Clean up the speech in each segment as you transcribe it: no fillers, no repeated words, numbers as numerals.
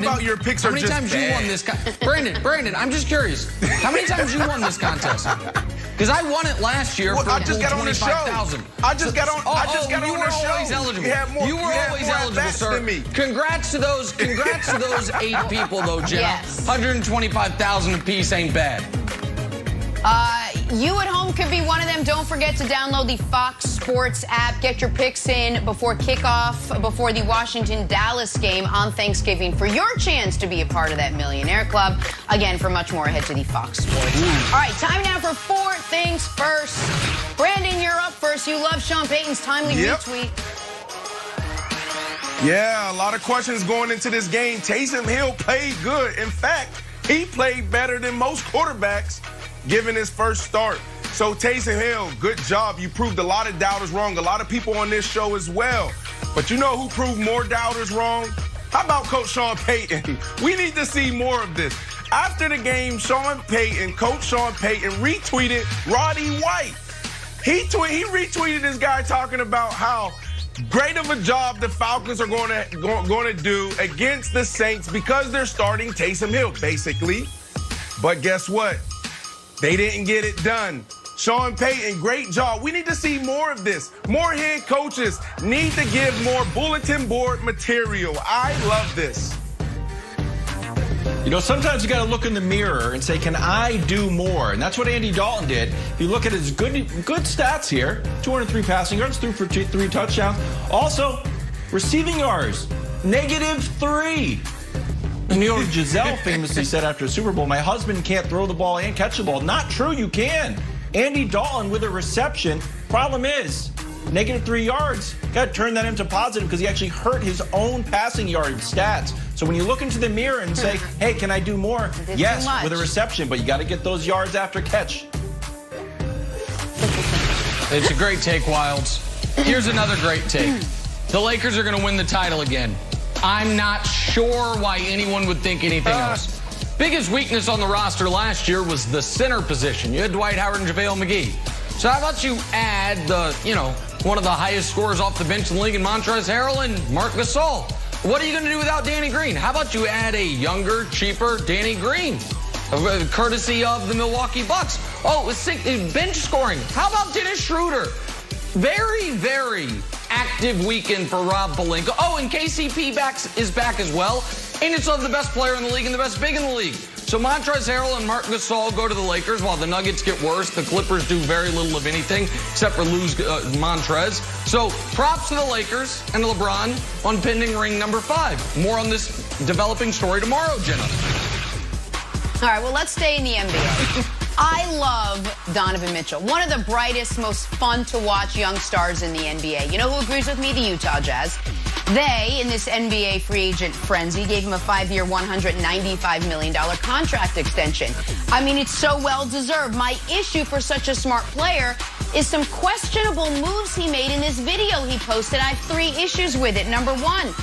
about your picks are just bad. How many times you won this Brandon, I'm just curious. How many times you won this contest? Because I won it last year for I just got on the show. I just got on the show. Always eligible. You were always eligible, sir. Congrats to those 8 people, though, Jenna. Yes. 125,000 apiece ain't bad. You at home could be one of them. Don't forget to download the Fox Sports app. Get your picks in before kickoff, before the Washington-Dallas game on Thanksgiving for your chance to be a part of that Millionaire Club. Again, for much more, head to the Fox Sports. All right, time now for 4 things first. Brandon, you're up first. You love Sean Payton's timely retweet. Yeah, a lot of questions going into this game. Taysom Hill played good. In fact, he played better than most quarterbacks given his first start. So Taysom Hill, good job. You proved a lot of doubters wrong. A lot of people on this show as well. But you know who proved more doubters wrong? How about Coach Sean Payton? We need to see more of this. After the game, Coach Sean Payton retweeted Roddy White. He retweeted this guy talking about how great of a job the Falcons are going to do against the Saints because they're starting Taysom Hill, basically. But guess what? They didn't get it done. Sean Payton, great job. We need to see more of this. More head coaches need to give more bulletin board material. I love this. You know, sometimes you got to look in the mirror and say, can I do more? And that's what Andy Dalton did. If you look at his good stats here, 203 passing yards, threw for 3 touchdowns. Also, receiving yards, -3. You know, Giselle famously said after a Super Bowl, my husband can't throw the ball and catch the ball. Not true, you can. Andy Dalton with a reception. Problem is, -3 yards. Got to turn that into positive because he actually hurt his own passing yard stats. So when you look into the mirror and say, hey, can I do more? Yes, with a reception, but you got to get those yards after catch. It's a great take, Wilds. Here's another great take. The Lakers are going to win the title again. I'm not sure why anyone would think anything else. Biggest weakness on the roster last year was the center position. You had Dwight Howard and JaVale McGee. So how about you add one of the highest scorers off the bench in the league in Montrezl Harrell and Marc Gasol? What are you going to do without Danny Green? How about you add a younger, cheaper Danny Green, courtesy of the Milwaukee Bucks? Oh, bench scoring. How about Dennis Schroeder? Very, very active weekend for Rob Pelinka. Oh, and KCP is back as well. And it's of the best player in the league and the best big in the league. So Montrezl Harrell and Marc Gasol go to the Lakers while the Nuggets get worse. The Clippers do very little of anything except for lose Montrez. So props to the Lakers and LeBron on pending ring number 5. More on this developing story tomorrow, Jenna. All right, well, let's stay in the NBA. I love Donovan Mitchell, one of the brightest, most fun to watch young stars in the NBA. You know who agrees with me? The Utah Jazz. They, in this NBA free agent frenzy, gave him a 5-year, $195 million contract extension. I mean, it's so well-deserved. My issue for such a smart player is some questionable moves he made in this video he posted. I have 3 issues with it. Number 1,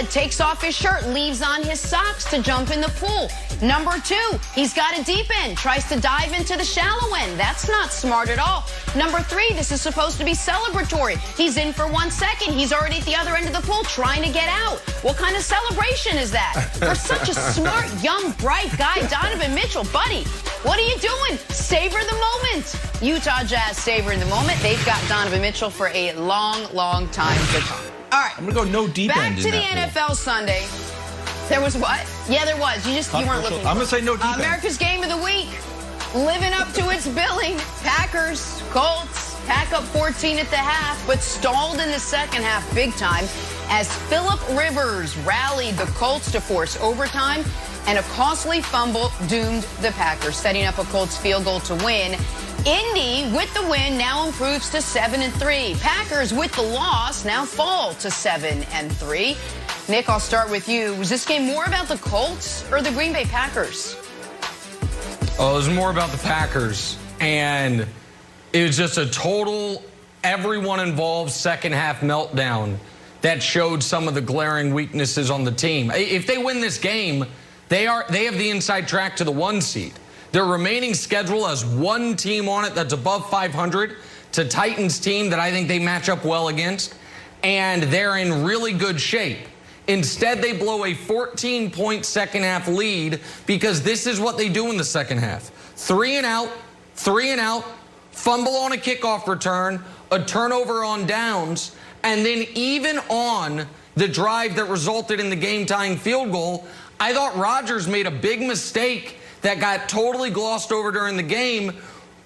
takes off his shirt, leaves on his socks to jump in the pool. Number 2, he's got a deep end, tries to dive into the shallow end. That's not smart at all. Number 3, this is supposed to be celebratory. He's in for 1 second. He's already at the other end of the pool trying to get out. What kind of celebration is that? For such a smart, young, bright guy, Donovan Mitchell, buddy, what are you doing? Savor the moment. Utah Jazz savoring the moment. They've got Donovan Mitchell for a long, long time to come. All right. I'm going to go no deep end. Back to the NFL Sunday. There was what? Yeah, there was. You weren't looking. I'm going to say no deep end. America's Game of the Week. Living up to its billing. Packers, Colts, pack up 14 at the half, but stalled in the second half big time as Phillip Rivers rallied the Colts to force overtime, and a costly fumble doomed the Packers, setting up a Colts field goal to win. Indy, with the win, now improves to 7-3. Packers, with the loss, now fall to 7-3. Nick, I'll start with you. Was this game more about the Colts or the Green Bay Packers? Oh, it was more about the Packers. And it was just a total, everyone involved second half meltdown that showed some of the glaring weaknesses on the team. If they win this game, they have the inside track to the 1 seed. Their remaining schedule has 1 team on it that's above 500. It's a Titans team that I think they match up well against. And they're in really good shape. Instead, they blow a 14-point second-half lead because this is what they do in the second half. 3 and out, fumble on a kickoff return, a turnover on downs, and then even on the drive that resulted in the game-tying field goal, I thought Rodgers made a big mistake that got totally glossed over during the game.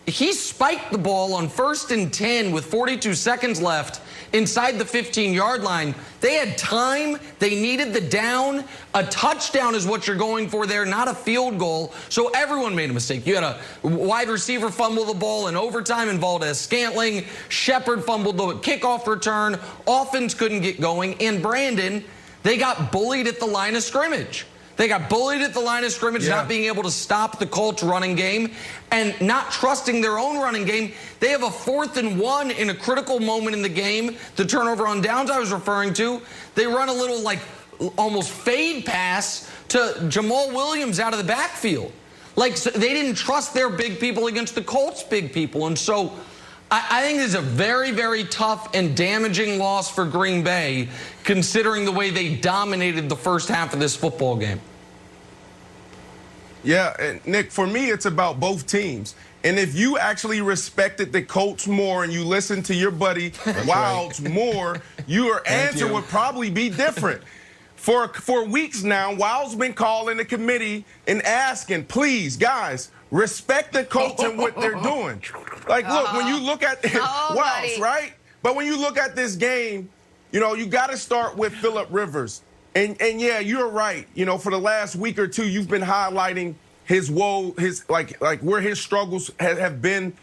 He spiked the ball on 1st and 10 with 42 seconds left inside the 15-yard line. They had time. They needed the down. A touchdown is what you're going for there, not a field goal. So everyone made a mistake. You had a wide receiver fumble the ball in overtime in Valdez-Scantling. Shepard fumbled the kickoff return. Offense couldn't get going. And Brandon, they got bullied at the line of scrimmage. They got bullied at the line of scrimmage, not being able to stop the Colts running game and not trusting their own running game. They have a 4th and 1 in a critical moment in the game, the turnover on downs I was referring to. They run a little like almost fade pass to Jamal Williams out of the backfield. Like, so they didn't trust their big people against the Colts' big people. And so I think this is a very, very tough and damaging loss for Green Bay, considering the way they dominated the first half of this football game. Yeah, and Nick, for me, it's about both teams. And if you actually respected the Colts more and you listened to your buddy Wilds more, your answer would probably be different. For weeks now, Wilds been calling the committee and asking, please, guys, respect the Colts and what they're doing. Like, look, when you look at Wilds, right? But when you look at this game, you know, you got to start with Phillip Rivers. And yeah, you're right. You know, for the last week or two, you've been highlighting his woe, his like where his struggles have been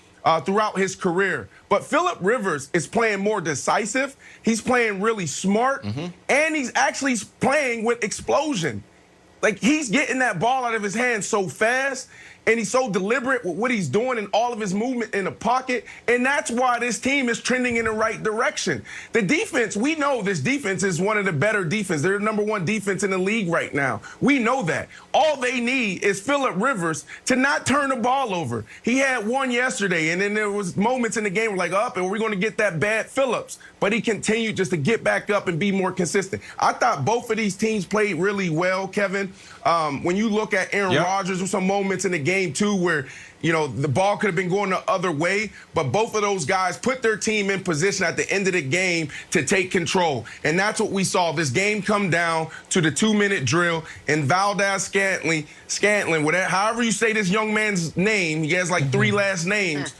throughout his career. But Phillip Rivers is playing more decisive. He's playing really smart, and he's actually playing with explosion. Like, he's getting that ball out of his hands so fast, and he's so deliberate with what he's doing and all of his movement in the pocket, and that's why this team is trending in the right direction. The defense, we know this defense is one of the better defenses. They're the #1 defense in the league right now. We know that. All they need is Phillip Rivers to not turn the ball over. He had one yesterday, and then there was moments in the game where like, and we're going to get that bad Phillips. But he continued just to get back up and be more consistent. I thought both of these teams played really well, Kevin. When you look at Aaron Rodgers, there were some moments in the game, too, where, you know, the ball could have been going the other way. But both of those guys put their team in position at the end of the game to take control. And that's what we saw. This game come down to the 2-minute drill. And Valdez-Scantling, however you say this young man's name, he has like 3 last names.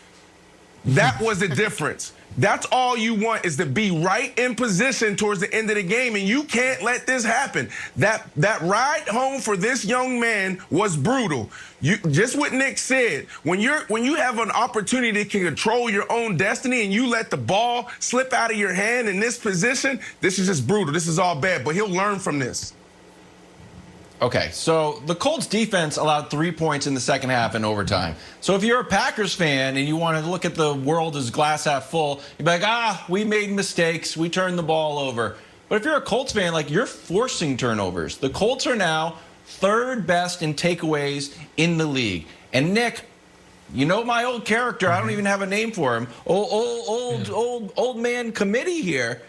That was the difference. That's all you want, is to be right in position towards the end of the game, and you can't let this happen. That ride home for this young man was brutal. Just what Nick said, when you have an opportunity to control your own destiny and you let the ball slip out of your hand in this position, this is just brutal. This is all bad, but he'll learn from this. Okay, so the Colts defense allowed 3 points in the second half in overtime. So if you're a Packers fan and you want to look at the world as glass half full, you'd be like, we made mistakes, we turned the ball over. But if you're a Colts fan, like, you're forcing turnovers. The Colts are now 3rd best in takeaways in the league. And Nick, you know my old character, I don't even have a name for him. Old man committee here.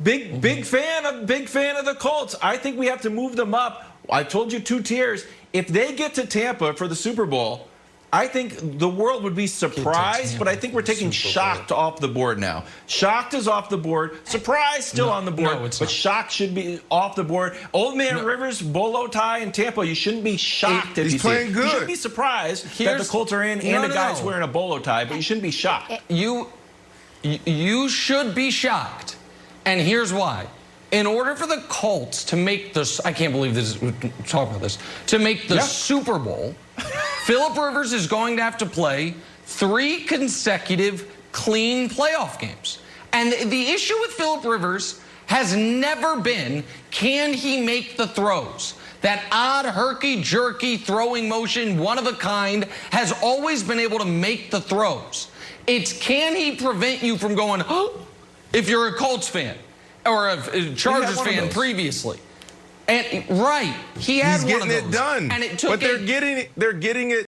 Big fan of the Colts. I think we have to move them up. I told you 2 tiers. If they get to Tampa for the Super Bowl, I think the world would be surprised, but I think we're taking Shocked off the board now. Shocked is off the board. Surprise still on the board, but Shocked should be off the board. Old Man Rivers, bolo tie in Tampa. You shouldn't be shocked if you see it. You shouldn't be surprised that the Colts are in and the guy's wearing a bolo tie, but you shouldn't be shocked. You should be shocked. And here's why. In order for the Colts to make this, I can't believe this, we're talking about this, to make the Super Bowl, Phillip Rivers is going to have to play 3 consecutive clean playoff games. And the issue with Phillip Rivers has never been, can he make the throws? That odd, herky-jerky throwing motion, one of a kind, has always been able to make the throws. It's, can he prevent you from going, if you're a Colts fan or a Chargers fan previously. And he had one of those. He's getting it done. And it took, but they're getting it.